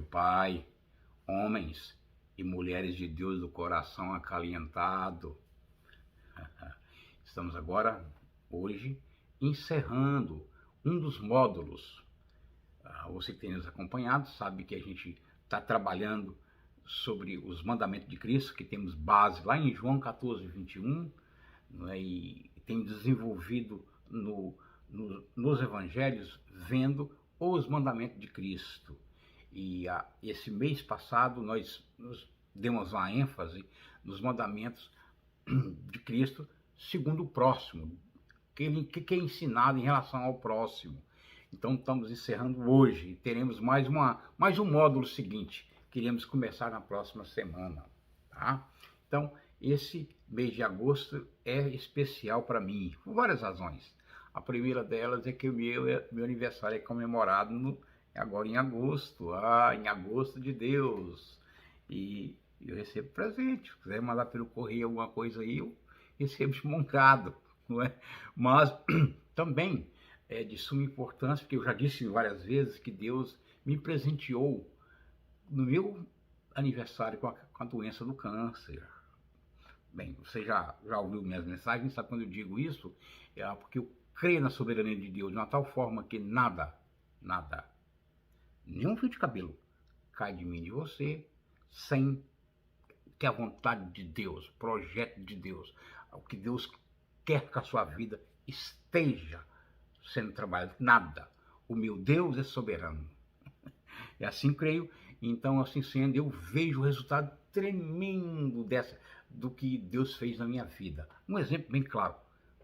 do Pai, homens e mulheres de Deus do coração acalentado. Estamos agora, hoje, encerrando um dos módulos. Você que tem nos acompanhado sabe que a gente está trabalhando sobre os mandamentos de Cristo, que temos base lá em João 14, 21, né, e tem desenvolvido nos evangelhos, vendo os mandamentos de Cristo. E esse mês passado nós demos uma ênfase nos mandamentos de Cristo segundo o próximo, que é ensinado em relação ao próximo. Então estamos encerrando hoje, teremos mais um módulo seguinte, que iremos começar na próxima semana, tá? Então, esse mês de agosto é especial para mim, por várias razões. A primeira delas é que o meu aniversário é comemorado agora em agosto, em agosto de Deus. E eu recebo presente, se quiser mandar pelo correio alguma coisa aí, eu recebo esmoncado, não é? Mas também é de suma importância, porque eu já disse várias vezes que Deus me presenteou no meu aniversário com a doença do câncer. Bem, você já ouviu minhas mensagens, sabe quando eu digo isso? É porque eu creio na soberania de Deus de uma tal forma que nada, nenhum fio de cabelo cai de mim e de você sem ter a vontade de Deus, o projeto de Deus, o que Deus quer que a sua vida esteja sendo trabalhado. Nada. O meu Deus é soberano. É assim creio. Então, assim sendo, eu vejo o resultado tremendo do que Deus fez na minha vida. Um exemplo bem claro.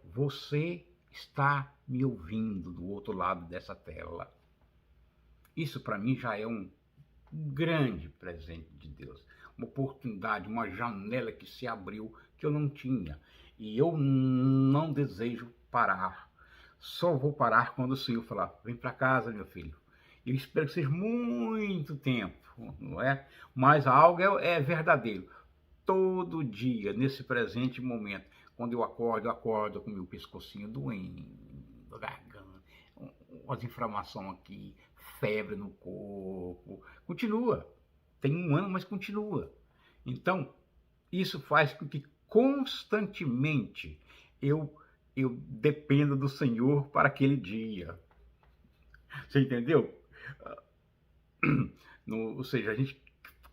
Você está me ouvindo do outro lado dessa tela. Isso para mim já é um grande presente de Deus. Uma oportunidade, uma janela que se abriu que eu não tinha. E eu não desejo parar. Só vou parar quando o Senhor falar: vem para casa, meu filho. Eu espero que seja muito tempo, não é? Mas algo é verdadeiro. Todo dia, nesse presente momento, quando eu acordo com meu pescocinho doendo, garganta, umas inflamação aqui, febre no corpo. Continua. Tem um ano, mas continua. Então, isso faz com que constantemente eu dependa do Senhor para aquele dia. Você entendeu? Ou seja, a gente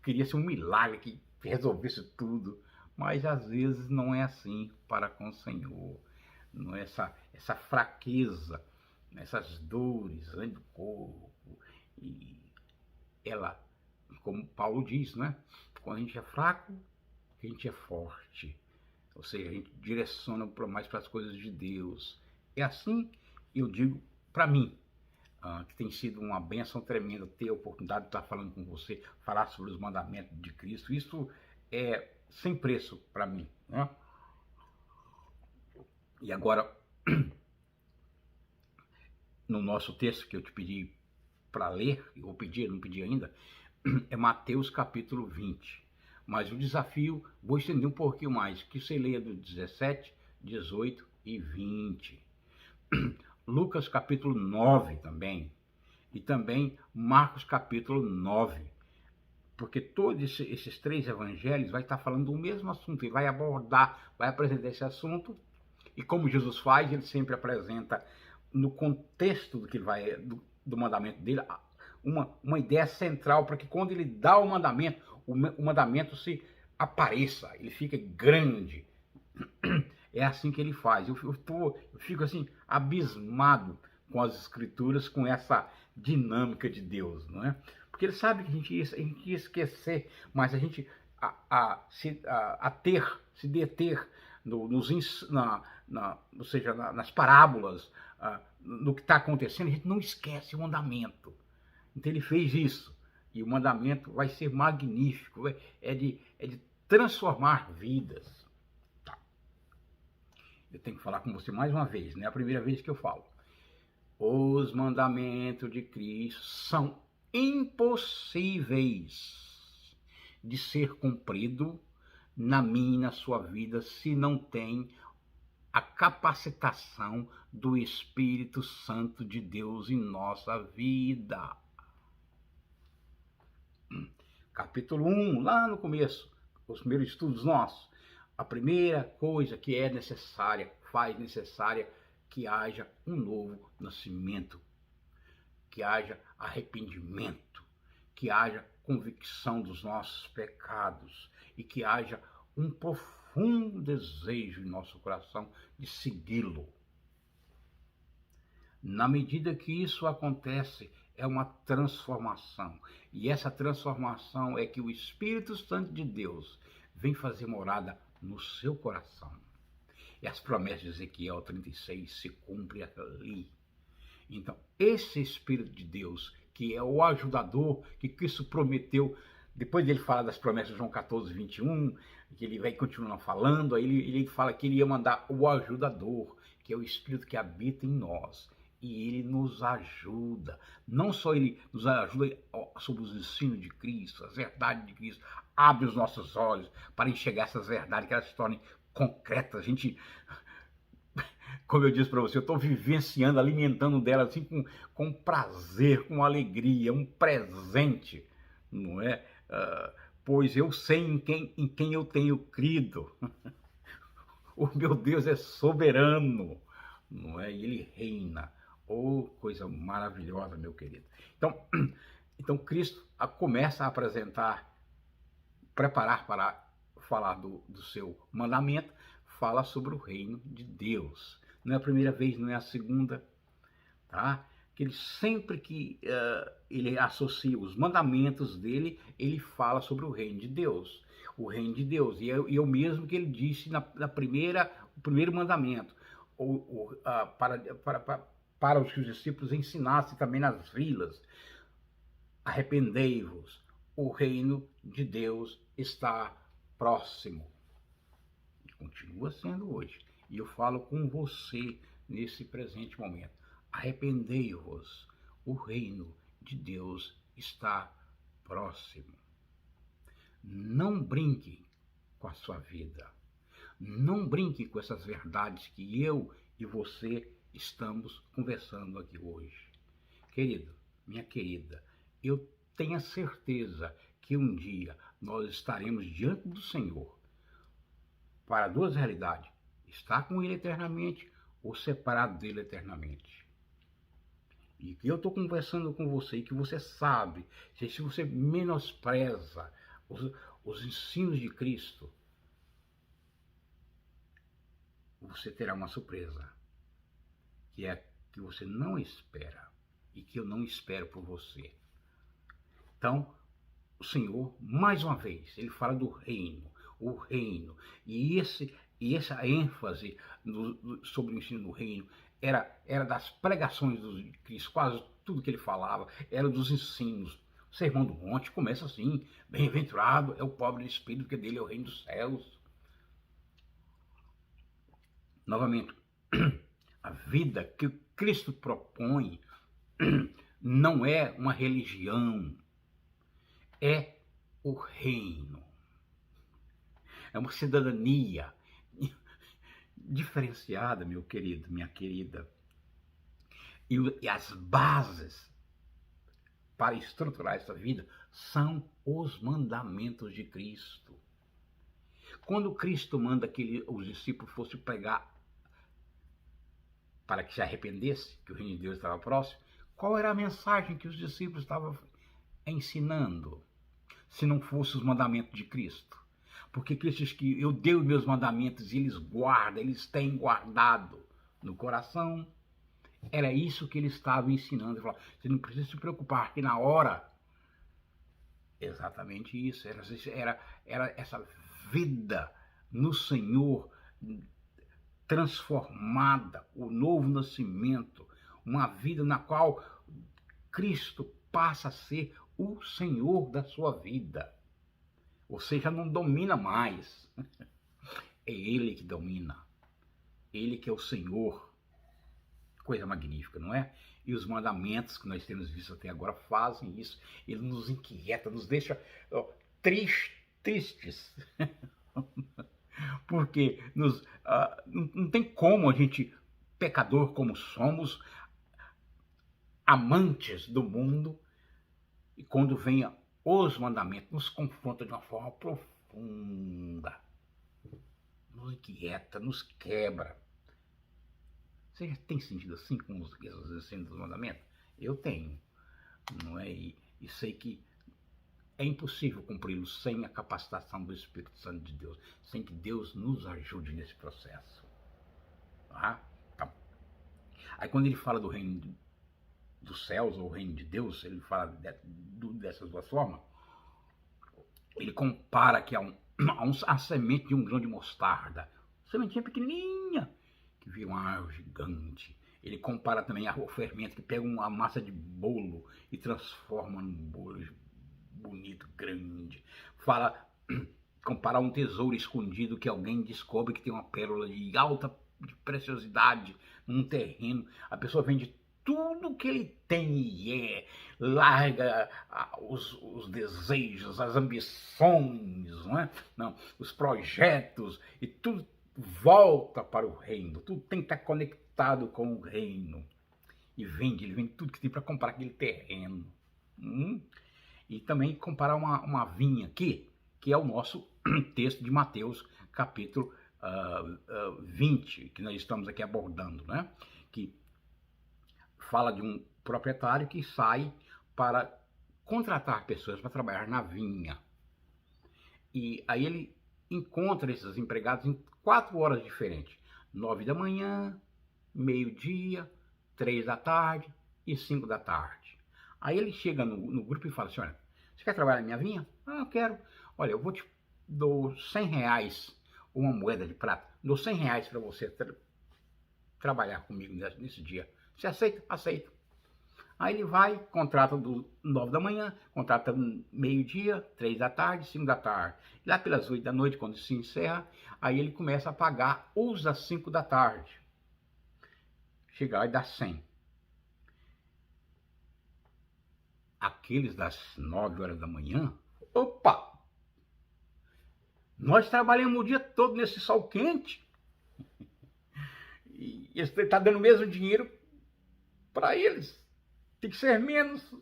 queria ser um milagre que resolvesse tudo, mas às vezes não é assim para com o Senhor. Não é essa fraqueza, essas dores do corpo. E ela, como Paulo diz, né? Quando a gente é fraco, a gente é forte. Ou seja, a gente direciona mais para as coisas de Deus. É assim, eu digo, para mim, que tem sido uma bênção tremenda ter a oportunidade de estar falando com você, falar sobre os mandamentos de Cristo. Isso é sem preço para mim, né? E agora, no nosso texto que eu te pedi para ler, eu vou pedir, não pedi ainda, é Mateus capítulo 20. Mas o desafio, vou estender um pouquinho mais, que você leia do 17, 18 e 20. Lucas capítulo 9 também. E também Marcos capítulo 9. Porque todos esses três evangelhos vai estar falando do mesmo assunto. Ele vai abordar, vai apresentar esse assunto. E como Jesus faz, ele sempre apresenta no contexto do mandamento dele, uma ideia central para que quando ele dá o mandamento se apareça, ele fica grande. É assim que ele faz. Eu fico assim abismado com as escrituras, com essa dinâmica de Deus, não é? Porque ele sabe que a gente ia esquecer, mas a gente se deter ou seja, nas parábolas, no que está acontecendo, a gente não esquece o mandamento. Então ele fez isso. E o mandamento vai ser magnífico, é de transformar vidas. Tá. Eu tenho que falar com você mais uma vez, não é a primeira vez que eu falo. Os mandamentos de Cristo são impossíveis de ser cumprido na minha e na sua vida se não tem a capacitação do Espírito Santo de Deus em nossa vida. capítulo 1, lá no começo, os primeiros estudos nossos. A primeira coisa que é necessária, faz necessária que haja um novo nascimento, que haja arrependimento, que haja convicção dos nossos pecados e que haja um profundo desejo em nosso coração de segui-lo. Na medida que isso acontece, é uma transformação. E essa transformação é que o Espírito Santo de Deus vem fazer morada no seu coração. E as promessas de Ezequiel 36 se cumprem ali. Então, esse Espírito de Deus, que é o ajudador que Cristo prometeu, depois dele falar das promessas de João 14, 21, que ele vai continuar falando, aí ele fala que ele ia mandar o ajudador, que é o Espírito que habita em nós. E ele nos ajuda, não só ele nos ajuda sobre os ensinos de Cristo, as verdades de Cristo, abre os nossos olhos para enxergar essas verdades, que elas se tornem concretas. A gente, como eu disse para você, eu estou vivenciando, alimentando delas assim, com prazer, com alegria, um presente, não é? Pois eu sei em quem eu tenho crido. O meu Deus é soberano, não é? E ele reina. Oh, coisa maravilhosa, meu querido. Então Cristo começa a apresentar, preparar para falar do seu mandamento, fala sobre o reino de Deus. Não é a primeira vez, não é a segunda, tá? Que ele sempre que ele associa os mandamentos dele, ele fala sobre o reino de Deus. O reino de Deus. E é o mesmo que ele disse o primeiro mandamento. Para os que os discípulos ensinassem também nas vilas: arrependei-vos, o reino de Deus está próximo. E continua sendo hoje. E eu falo com você nesse presente momento: arrependei-vos, o reino de Deus está próximo. Não brinque com a sua vida. Não brinque com essas verdades que eu e você estamos conversando aqui hoje. Querido, minha querida, eu tenho a certeza que um dia nós estaremos diante do Senhor para duas realidades: estar com Ele eternamente ou separado dele eternamente. E que eu estou conversando com você e que você sabe, se você menospreza os ensinos de Cristo, você terá uma surpresa, que é que você não espera e que eu não espero por você. Então, o Senhor, mais uma vez, ele fala do reino, o reino. E essa ênfase sobre o ensino do reino era das pregações de Cristo. Quase tudo que ele falava era dos ensinos. O Sermão do Monte começa assim: bem-aventurado é o pobre de espírito, porque dele é o reino dos céus. Novamente, a vida que Cristo propõe não é uma religião, é o reino. É uma cidadania diferenciada, meu querido, minha querida. E as bases para estruturar essa vida são os mandamentos de Cristo. Quando Cristo manda que os discípulos fossem pregar para que se arrependesse, que o reino de Deus estava próximo, qual era a mensagem que os discípulos estavam ensinando, se não fosse os mandamentos de Cristo? Porque Cristo diz que eu dei os meus mandamentos e eles guardam, eles têm guardado no coração. Era isso que ele estava ensinando. Ele falou: você não precisa se preocupar, que na hora, exatamente isso, era essa vida no Senhor transformada, o novo nascimento, uma vida na qual Cristo passa a ser o Senhor da sua vida. Você já não domina mais. É Ele que domina. Ele que é o Senhor. Coisa magnífica, não é? E os mandamentos que nós temos visto até agora fazem isso. Ele nos inquieta, nos deixa tristes. Porque não tem como a gente, pecador como somos, amantes do mundo, e quando vem os mandamentos nos confrontam de uma forma profunda, nos inquieta, nos quebra. Você já tem sentido assim com os ensinos dos mandamentos? Eu tenho, não é? E sei que é impossível cumpri-los sem a capacitação do Espírito Santo de Deus, sem que Deus nos ajude nesse processo. Tá? Então, aí quando ele fala do reino dos céus, ou o reino de Deus, ele fala dessas duas formas, ele compara que a semente de um grão de mostarda, sementinha pequenininha, que vira uma árvore gigante. Ele compara também o fermento, que pega uma massa de bolo e transforma num bolo bonito, grande. Compara um tesouro escondido que alguém descobre que tem uma pérola de alta preciosidade num terreno. A pessoa vende tudo que ele tem e larga os desejos, as ambições, não é? Não, os projetos, e tudo volta para o reino. Tudo tem que estar conectado com o reino. E ele vende tudo que tem para comprar aquele terreno. E também comparar uma vinha aqui, que é o nosso texto de Mateus, capítulo 20, que nós estamos aqui abordando, né? Que fala de um proprietário que sai para contratar pessoas para trabalhar na vinha. E aí ele encontra esses empregados em 4 horas diferentes. 9 da manhã, meio-dia, 3 da tarde e 5 da tarde. Aí ele chega no grupo e fala assim, olha, você quer trabalhar na minha vinha? Ah, eu quero. Olha, eu dou R$100, uma moeda de prata, dou R$100 para você trabalhar comigo nesse dia. Você aceita? Aceita. Aí ele vai, contrata do 9 da manhã, contrata meio-dia, 3 da tarde, 5 da tarde. Lá pelas 8 da noite, quando se encerra, aí ele começa a pagar os das 5 da tarde. Chega lá e dá 100. Aqueles das 9 horas da manhã, opa! Nós trabalhamos o dia todo nesse sol quente. E está dando o mesmo dinheiro para eles. Tem que ser menos.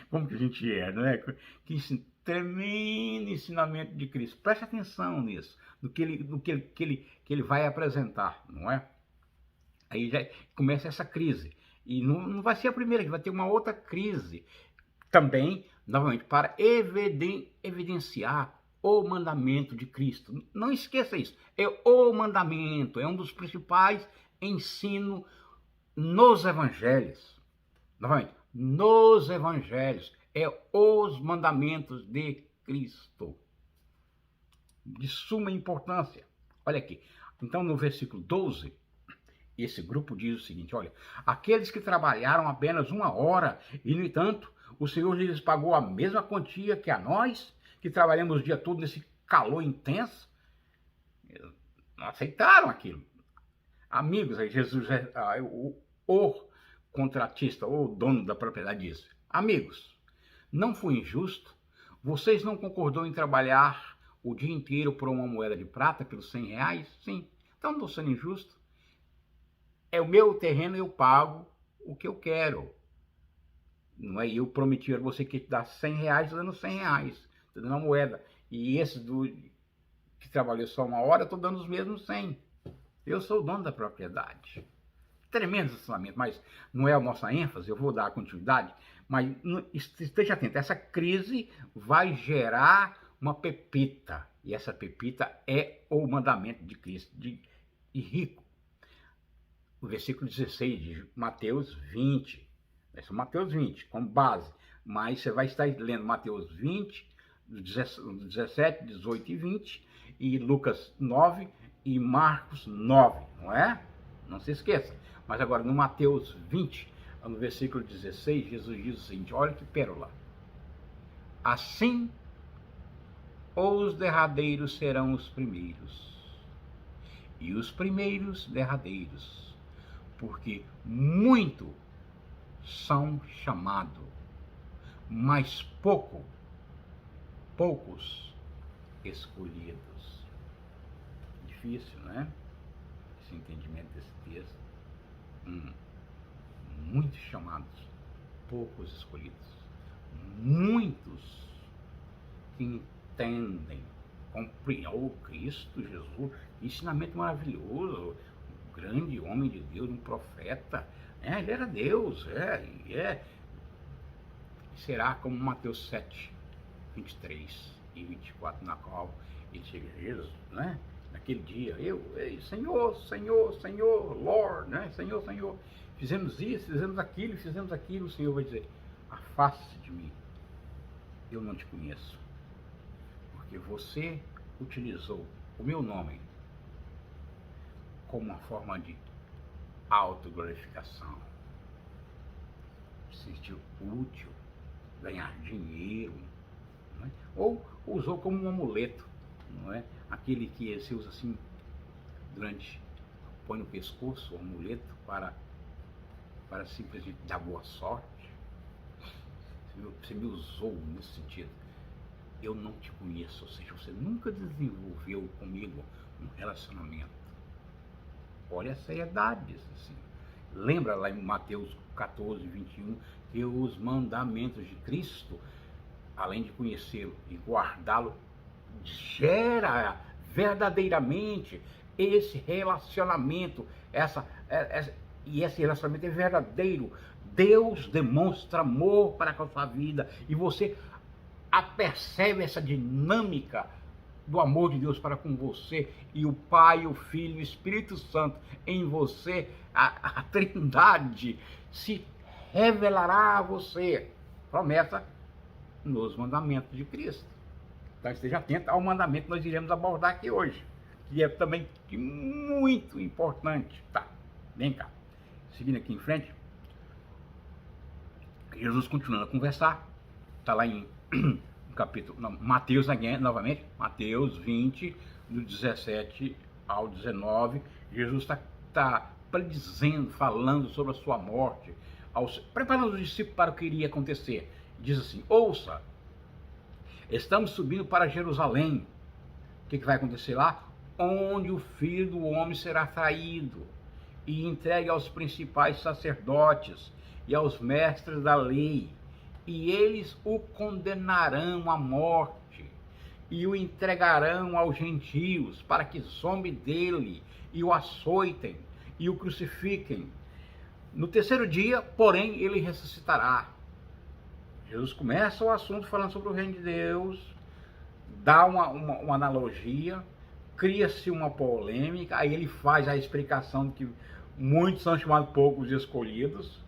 Como que a gente não é? Que tremendo ensinamento de Cristo. Preste atenção nisso, no que ele vai apresentar, não é? Aí já começa essa crise. E não vai ser a primeira, que vai ter uma outra crise. Também, novamente, para evidenciar o mandamento de Cristo. Não esqueça isso. É o mandamento, é um dos principais ensinos nos evangelhos. Novamente, nos evangelhos. É os mandamentos de Cristo. De suma importância. Olha aqui. Então, no versículo 12, esse grupo diz o seguinte, olha, aqueles que trabalharam apenas 1 hora, e no entanto, o Senhor lhes pagou a mesma quantia que a nós, que trabalhamos o dia todo nesse calor intenso, não aceitaram aquilo. Amigos, aí Jesus, o contratista, o dono da propriedade disse, amigos, não foi injusto? Vocês não concordou em trabalhar o dia inteiro por uma moeda de prata, pelos R$100? Sim. Então não estou sendo injusto. É o meu terreno, eu pago o que eu quero. Não é? Eu prometi a você que te dá R$100, estou dando R$100, estou dando uma moeda. E esse que trabalhou só 1 hora, eu estou dando os mesmos 100. Eu sou o dono da propriedade. Tremendo ensinamento, mas não é a nossa ênfase, eu vou dar a continuidade. Mas esteja atento, essa crise vai gerar uma pepita. E essa pepita é o mandamento de Cristo, de rico. O versículo 16 de Mateus 20. Esse é Mateus 20, como base. Mas você vai estar lendo Mateus 20, 17, 18 e 20, e Lucas 9 e Marcos 9, não é? Não se esqueça. Mas agora no Mateus 20, no versículo 16, Jesus diz o seguinte, olha que pérola. Assim, os derradeiros serão os primeiros, e os primeiros derradeiros, porque muito são chamados, mas poucos escolhidos. Difícil, né? Esse entendimento desse texto. Muitos chamados, poucos escolhidos. muitos que entendem, compreendem Cristo Jesus, que ensinamento maravilhoso, um grande homem de Deus, um profeta, ele era Deus, será como Mateus 7, 23 e 24, na qual ele chega a Jesus, né? Naquele dia, Senhor, Senhor, Senhor, Lord, né? Senhor, Senhor, fizemos isso, fizemos aquilo, o Senhor vai dizer, afaste-se de mim, eu não te conheço, porque você utilizou o meu nome como uma forma de autoglorificação, se sentiu útil, ganhar dinheiro, não é? Ou usou como um amuleto, não é? Aquele que se usa assim põe no pescoço o amuleto para simplesmente dar boa sorte. Você me usou nesse sentido. Eu não te conheço, ou seja, você nunca desenvolveu comigo um relacionamento. Olha a seriedade, assim. Lembra lá em Mateus 14, 21, que os mandamentos de Cristo, além de conhecê-lo e guardá-lo, gera verdadeiramente esse relacionamento, e esse relacionamento é verdadeiro. Deus demonstra amor para com a sua vida, e você apercebe essa dinâmica do amor de Deus para com você, e o Pai, o Filho e o Espírito Santo em você, a Trindade se revelará a você. Promessa nos mandamentos de Cristo. Então esteja atento ao mandamento que nós iremos abordar aqui hoje, que é também muito importante. Tá, vem cá. Seguindo aqui em frente, Jesus continuando a conversar, está lá em capítulo, não, Mateus novamente, Mateus 20, do 17 ao 19, Jesus está predizendo, falando sobre a sua morte, preparando os discípulos para o que iria acontecer. Diz assim, ouça, estamos subindo para Jerusalém. O que vai acontecer lá? Onde o Filho do Homem será traído e entregue aos principais sacerdotes e aos mestres da lei, e eles o condenarão à morte e o entregarão aos gentios para que zombem dele e o açoitem e o crucifiquem. No terceiro dia, porém, ele ressuscitará. Jesus começa o assunto falando sobre o reino de Deus, dá uma analogia, cria-se uma polêmica, aí ele faz a explicação de que muitos são chamados poucos escolhidos,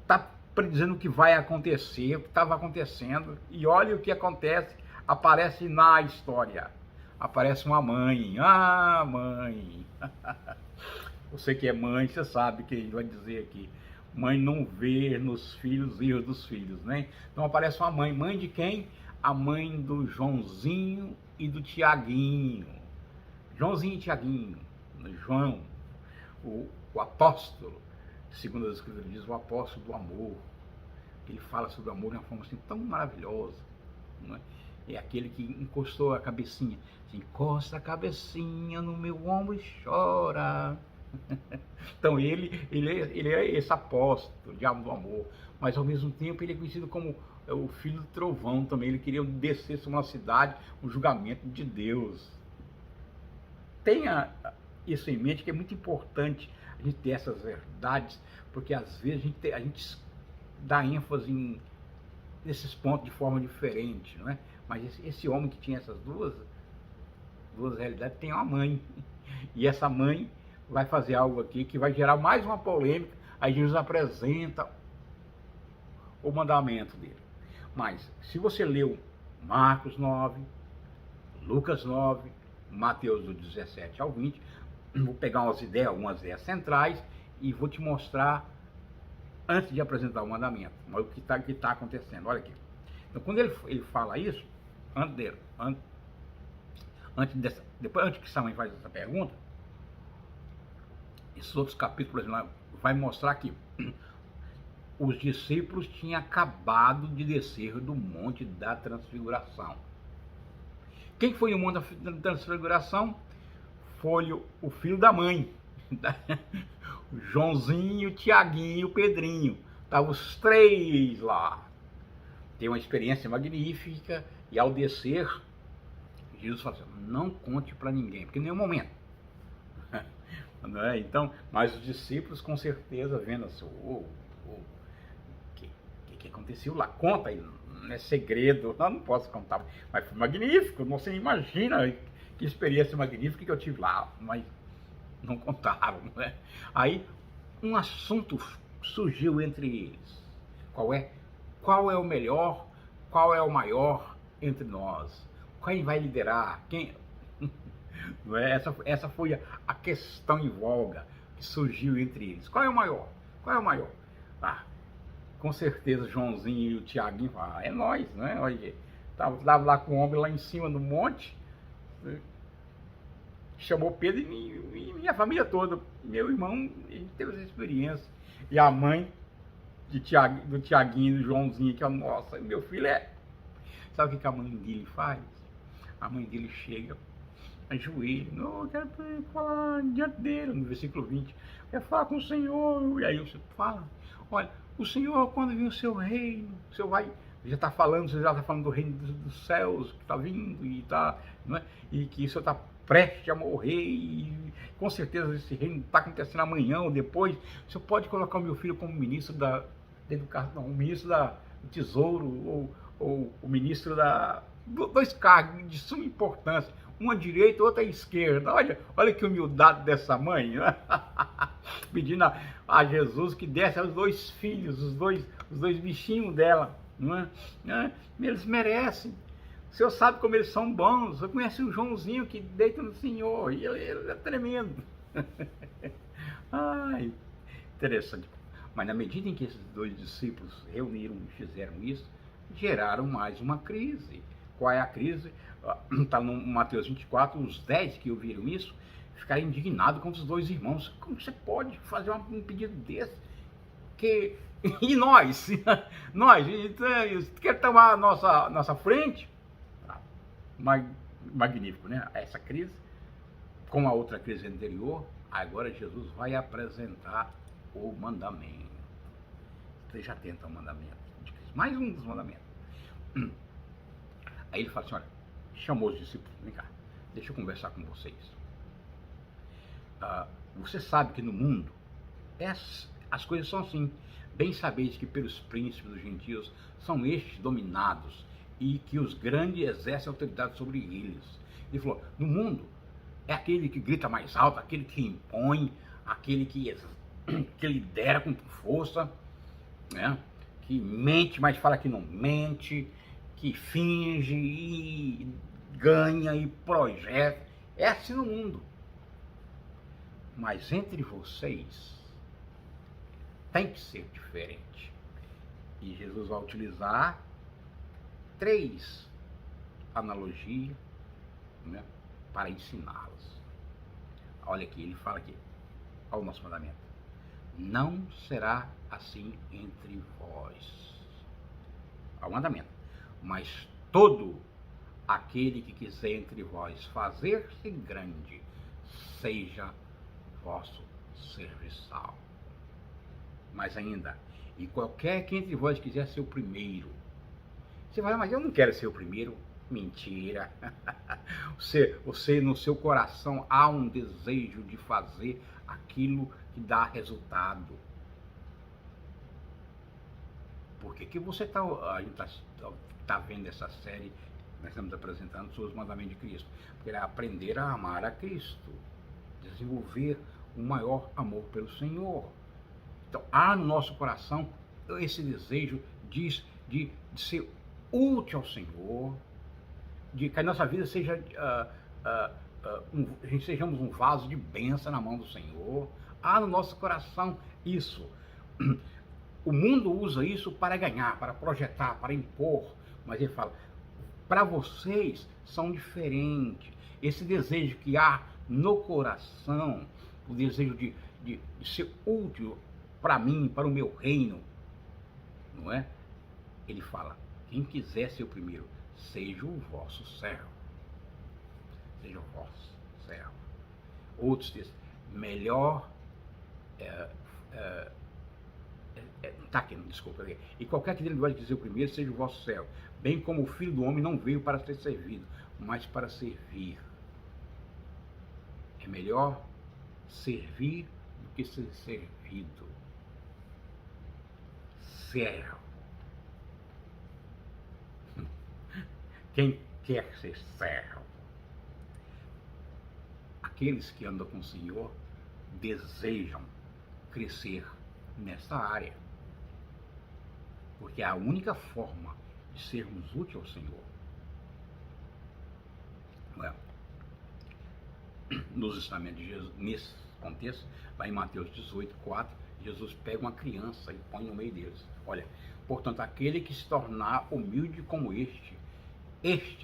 está predizendo o que vai acontecer, o que estava acontecendo, e olha o que acontece, aparece na história, aparece uma mãe, mãe, você que é mãe, você sabe que ele vai dizer aqui, mãe não vê nos filhos, erros dos filhos, né? Então aparece uma mãe, mãe de quem? A mãe do Joãozinho e do Tiaguinho, Joãozinho e Tiaguinho, João, o apóstolo, segundo as escrituras diz, o apóstolo do amor. Ele fala sobre o amor de uma forma assim tão maravilhosa, não é? É aquele que encostou a cabecinha, encosta a cabecinha no meu ombro e chora. Então ele é esse apóstolo, o diabo do amor, mas ao mesmo tempo ele é conhecido como o filho do trovão também. Ele queria descer sobre uma cidade, o julgamento de Deus. Tenha isso em mente, que é muito importante a gente ter essas verdades, porque às vezes a gente dá ênfase nesses pontos de forma diferente, não é? Mas esse homem que tinha essas duas realidades tem uma mãe, e essa mãe vai fazer algo aqui que vai gerar mais uma polêmica. Aí Jesus apresenta o mandamento dele. Mas se você leu Marcos 9, Lucas 9, Mateus do 17 ao 20, vou pegar algumas ideias centrais e vou te mostrar, antes de apresentar o mandamento, mas o que está acontecendo. Olha aqui. Então, quando ele fala isso, antes que Samuel faz essa pergunta, esses outros capítulos vai mostrar que os discípulos tinham acabado de descer do Monte da Transfiguração. Quem foi no Monte da Transfiguração? Foi o filho da mãe, o Joãozinho, o Tiaguinho e o Pedrinho. Estavam os três lá. tem uma experiência magnífica, e ao descer, Jesus fala assim, não conte para ninguém, porque em nenhum momento. Não é? Então, mas os discípulos com certeza vendo assim, o que aconteceu lá? Conta aí, não é segredo, eu não posso contar, mas foi magnífico, você imagina que experiência magnífica que eu tive lá, mas não contaram, né? Aí um assunto surgiu entre eles. Qual é o melhor, qual é o maior entre nós? Quem vai liderar? Quem? Não é? Essa foi a questão em voga que surgiu entre eles. Qual é o maior? Qual é o maior? Ah, com certeza Joãozinho e o Tiaguinho falaram, é nós, né? Olha, tava lá com o homem lá em cima do monte, né? Chamou Pedro e minha família toda. Meu irmão, ele teve essa experiência. E a mãe do Tiaguinho e do Joãozinho, que é nossa, meu filho é. Sabe o que a mãe dele faz? A mãe dele chega, ajoelha, não, eu quero falar diante dele, no versículo 20. Eu quero falar com o Senhor. E aí você fala, olha, o Senhor, quando vir o seu reino, o Senhor vai. Já está falando, você já está falando do reino dos céus que está vindo e tá, não é? E que o Senhor está prestes a morrer e com certeza esse reino está acontecendo amanhã ou depois. O Senhor pode colocar o meu filho como ministro da educação, o ministro do tesouro ou o ministro dois cargos de suma importância, uma à direita, outra à esquerda. Olha que humildade dessa mãe, né? Pedindo a Jesus que desse aos dois filhos, os dois bichinhos dela, não é? Eles merecem. O Senhor sabe como eles são bons. Você conhece o Joãozinho que deita no Senhor, e ele é tremendo. Ai, interessante. Mas na medida em que esses dois discípulos reuniram e fizeram isso, geraram mais uma crise. Qual é a crise? Está no Mateus 24, os 10 que ouviram isso, ficaram indignados com os dois irmãos. Como você pode fazer um pedido desse? E nós? Nós, quer tomar a nossa frente? Magnífico, né? Essa crise, como a outra crise anterior, agora Jesus vai apresentar o mandamento. Esteja atento ao mandamento de Cristo. Mais um dos mandamentos. Aí ele fala assim, olha, chamou os discípulos, vem cá, deixa eu conversar com vocês. Você sabe que no mundo as coisas são assim. Bem sabeis que pelos príncipes dos gentios são estes dominados e que os grandes exercem autoridade sobre eles. Ele falou, no mundo é aquele que grita mais alto, aquele que impõe, aquele que lidera com força, né? Que mente, mas fala que não mente, que finge e ganha e projeta. É assim no mundo. Mas entre vocês tem que ser diferente. E Jesus vai utilizar 3 analogias, né, para ensiná-los. Olha aqui, ele fala aqui, olha o nosso mandamento. Não será assim entre vós. Olha o mandamento. Mas todo aquele que quiser entre vós fazer-se grande, seja vosso serviçal. Mas ainda, e qualquer que entre vós quiser ser o primeiro. Você vai, mas eu não quero ser o primeiro. Mentira. Você no seu coração há um desejo de fazer aquilo que dá resultado. Por que você a gente tá vendo essa série, nós estamos apresentando sobre os mandamentos de Cristo? Porque é aprender a amar a Cristo, desenvolver um maior amor pelo Senhor. Então, há no nosso coração esse desejo de ser útil ao Senhor, de que a nossa vida seja, a gente sejamos um vaso de bênção na mão do Senhor. Há no nosso coração isso. O mundo usa isso para ganhar, para projetar, para impor, mas ele fala, para vocês são diferentes. Esse desejo que há no coração, o desejo de ser útil para mim, para o meu reino, não é? Ele fala, quem quiser ser o primeiro, seja o vosso servo. Seja o vosso servo. Outros dizem, melhor, Tá aqui, não, desculpa. E qualquer que dele vai dizer o primeiro, seja o vosso servo. Bem como o Filho do Homem não veio para ser servido, mas para servir. É melhor servir do que ser servido. Servo. Quem quer ser servo? Aqueles que andam com o Senhor desejam crescer nesta área. Porque é a única forma de sermos úteis ao Senhor. Nos ensinamentos de Jesus, nesse contexto, lá em Mateus 18:4, Jesus pega uma criança e põe no meio deles. Olha, portanto, aquele que se tornar humilde como este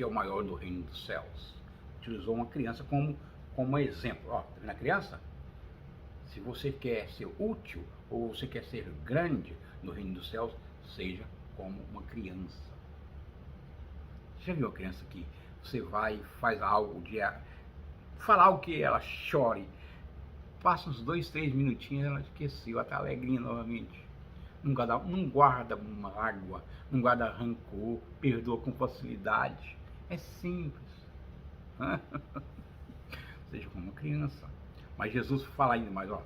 é o maior do reino dos céus. Utilizou uma criança como exemplo. Ó, tá vendo a criança? Se você quer ser útil ou você quer ser grande no reino dos céus, seja como uma criança. Você já viu a criança que você vai e faz algo de falar algo que ela chore, passa uns 2, 3 minutinhos, ela esqueceu, ela tá alegrinha novamente. Não guarda mágoa, não guarda rancor, perdoa com facilidade. É simples. Seja como uma criança. Mas Jesus fala ainda mais, ó.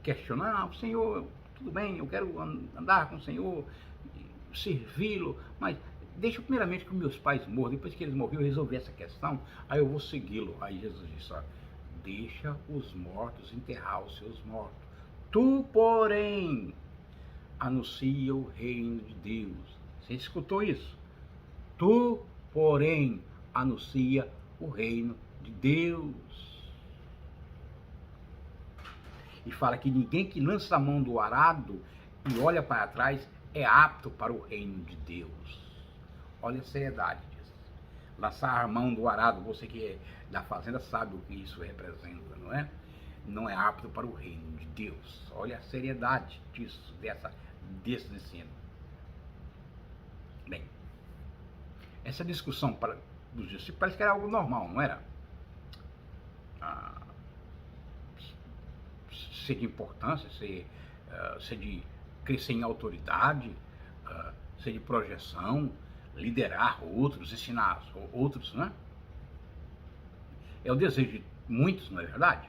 Questiona, Senhor, tudo bem, eu quero andar com o Senhor, servi-lo, mas deixa primeiramente que meus pais morram, depois que eles morreram eu resolver essa questão, aí eu vou segui-lo. Aí Jesus disse, ó, deixa os mortos enterrar os seus mortos. Tu, porém, anuncia o reino de Deus. Você escutou isso? Tu, porém, anuncia o reino de Deus. E fala que ninguém que lança a mão do arado e olha para trás é apto para o reino de Deus. Olha a seriedade disso. Lançar a mão do arado, você que é da fazenda sabe o que isso representa, não é? Não é apto para o reino de Deus. Olha a seriedade disso, desse ensino. Bem, essa discussão dos discípulos parece que era algo normal, não era? Ser de importância, ser de crescer em autoridade, ser de projeção, liderar outros, ensinar outros, né? É o desejo de muitos, não é verdade?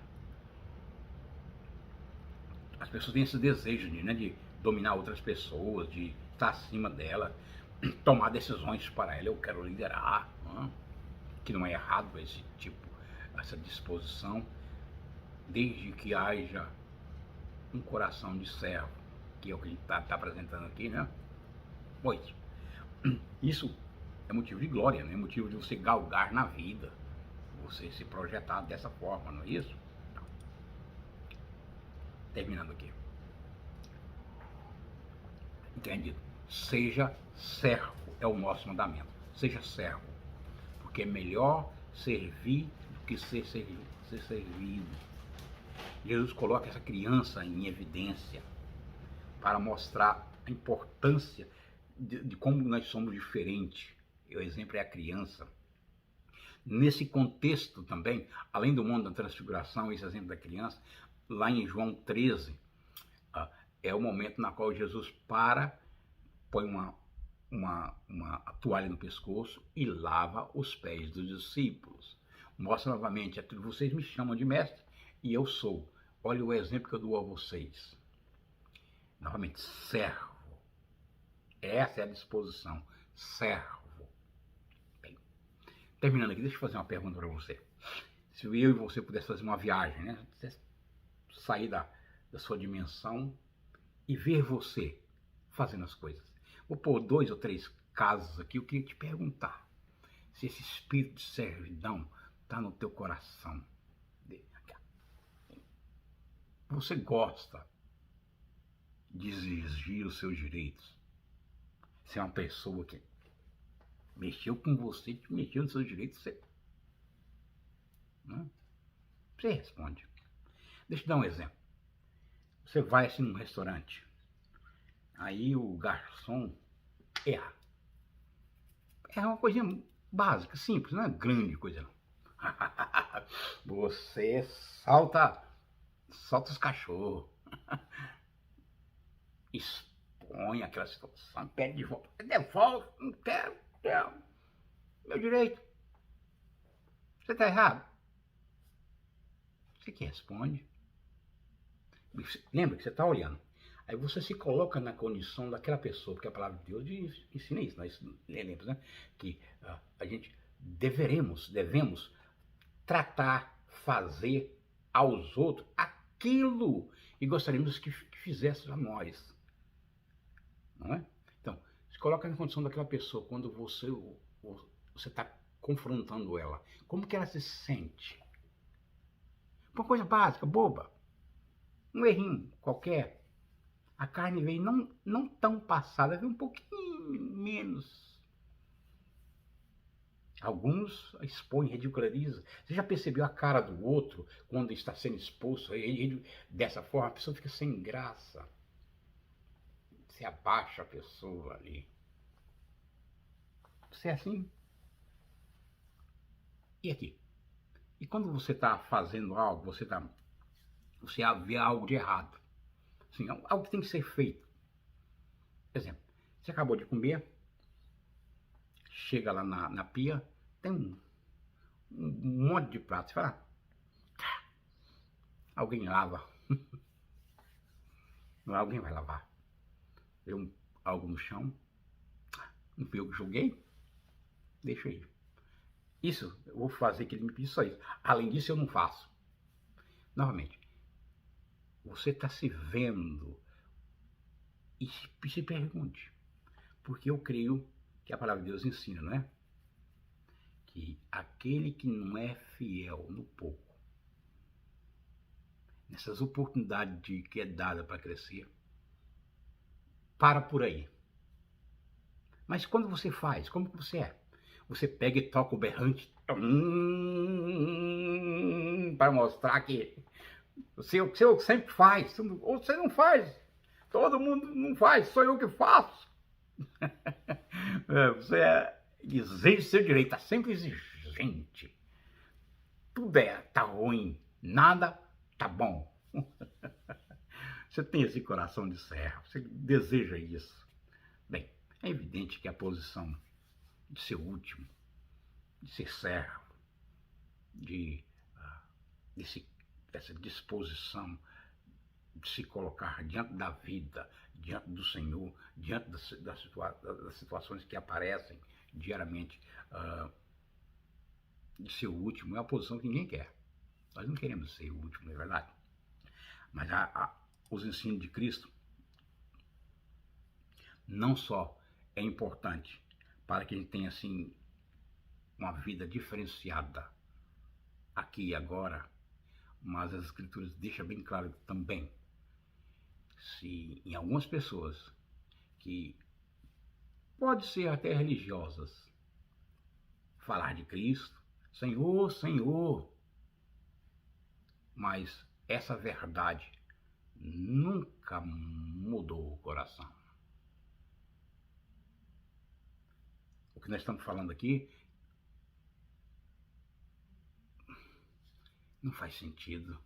As pessoas têm esse desejo de dominar outras pessoas, de estar acima dela, tomar decisões para ela. Eu quero liderar, né? Que não é errado essa disposição, desde que haja um coração de servo, que é o que a gente está apresentando aqui, né? Pois, isso é motivo de glória, né? É motivo de você galgar na vida, você se projetar dessa forma, não é isso? Não. Terminando aqui. Entendido? Seja servo, é o nosso mandamento. Seja servo, porque é melhor servir do que ser servido. Jesus coloca essa criança em evidência para mostrar a importância de como nós somos diferentes. O exemplo é a criança. Nesse contexto também, além do mundo da transfiguração, esse exemplo da criança, lá em João 13, é o momento na qual Jesus põe uma toalha no pescoço e lava os pés dos discípulos. Mostra novamente, vocês me chamam de mestre e eu sou. Olha o exemplo que eu dou a vocês. Novamente, servo. Essa é a disposição. Servo. Bem, terminando aqui, deixa eu fazer uma pergunta para você. Se eu e você pudesse fazer uma viagem, né? Você sair da sua dimensão e ver você fazendo as coisas. Vou pôr 2 ou 3 casos aqui. Eu queria te perguntar se esse espírito de servidão está no teu coração. Você gosta de exigir os seus direitos? Se é uma pessoa que mexeu com você, mexeu nos seus direitos, você responde. Deixa eu dar um exemplo. Você vai assim num restaurante, aí o garçom erra. É uma coisinha básica, simples, não é grande coisa não. Você solta os cachorros. Expõe aquela situação, pede de volta, devolve, não quero, meu direito. Você está errado. Você que responde. Lembra que você está olhando. Aí você se coloca na condição daquela pessoa, porque a palavra de Deus ensina isso, nós lemos, né? Que a gente devemos tratar, fazer aos outros aquilo que gostaríamos que fizesse a nós. Não é? Então, se coloca na condição daquela pessoa quando você está confrontando ela. Como que ela se sente? Uma coisa básica, boba. Um errinho qualquer. A carne veio não tão passada, veio um pouquinho menos. Alguns expõem, ridicularizam. Você já percebeu a cara do outro quando está sendo exposto? Ele, dessa forma, a pessoa fica sem graça. Você abaixa a pessoa ali. Você é assim? E aqui? E quando você está fazendo algo, você vê algo de errado. Assim, algo que tem que ser feito. Por exemplo, você acabou de comer, chega lá na pia, tem um monte de prato. Você fala, alguém lava. Não, alguém vai lavar. Deu algo no chão, não fui eu que joguei, deixa aí. Isso, eu vou fazer que ele me pediu só isso. Além disso, eu não faço. Novamente, você está se vendo e se pergunte, porque eu creio que a palavra de Deus ensina, não é? Que aquele que não é fiel no pouco, nessas oportunidades que é dada para crescer, para por aí. Mas quando você faz, como que você é? Você pega e toca o berrante para mostrar que você sempre faz, ou você não faz. Todo mundo não faz, sou eu que faço. Você exige seu direito, está sempre exigente. Tudo tá ruim, nada tá bom. Você tem esse coração de servo, você deseja isso. Bem, é evidente que a posição de ser último, de ser servo, dessa disposição de se colocar diante da vida, diante do Senhor, diante das situações que aparecem diariamente, de ser o último, é uma posição que ninguém quer. Nós não queremos ser o último, não é verdade? Mas os ensinos de Cristo não só é importante para que a gente tenha assim uma vida diferenciada aqui e agora, mas as Escrituras deixam bem claro também, se em algumas pessoas que pode ser até religiosas, falar de Cristo, Senhor, Senhor, mas essa verdade nunca mudou o coração. O que nós estamos falando aqui não faz sentido.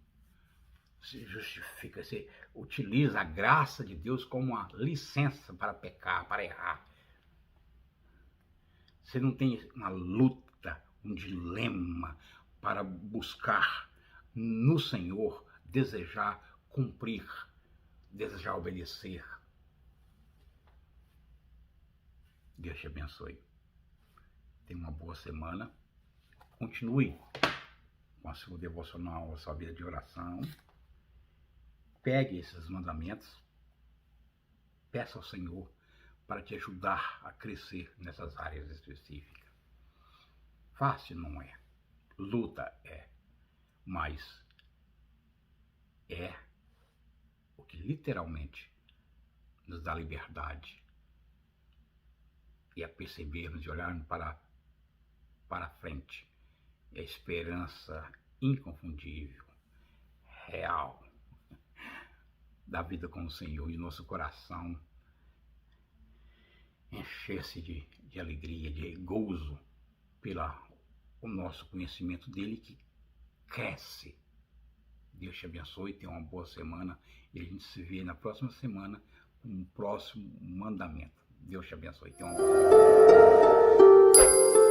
Se justifica, se utiliza a graça de Deus como uma licença para pecar, para errar. Você não tem uma luta, um dilema para buscar no Senhor, desejar cumprir, desejar obedecer. Deus te abençoe. Tenha uma boa semana. Continue com a sua devocional, a sua vida de oração. Pegue esses mandamentos. Peça ao Senhor para te ajudar a crescer nessas áreas específicas. Fácil não é. Luta é. Mas é o que literalmente nos dá liberdade. E a percebermos e olharmos para frente. É a esperança inconfundível, real, da vida com o Senhor, e nosso coração encher-se de alegria, de gozo pelo nosso conhecimento dele, que cresce Deus te abençoe, tenha uma boa semana e a gente se vê na próxima semana com o próximo mandamento. Deus te abençoe, tenha uma boa semana.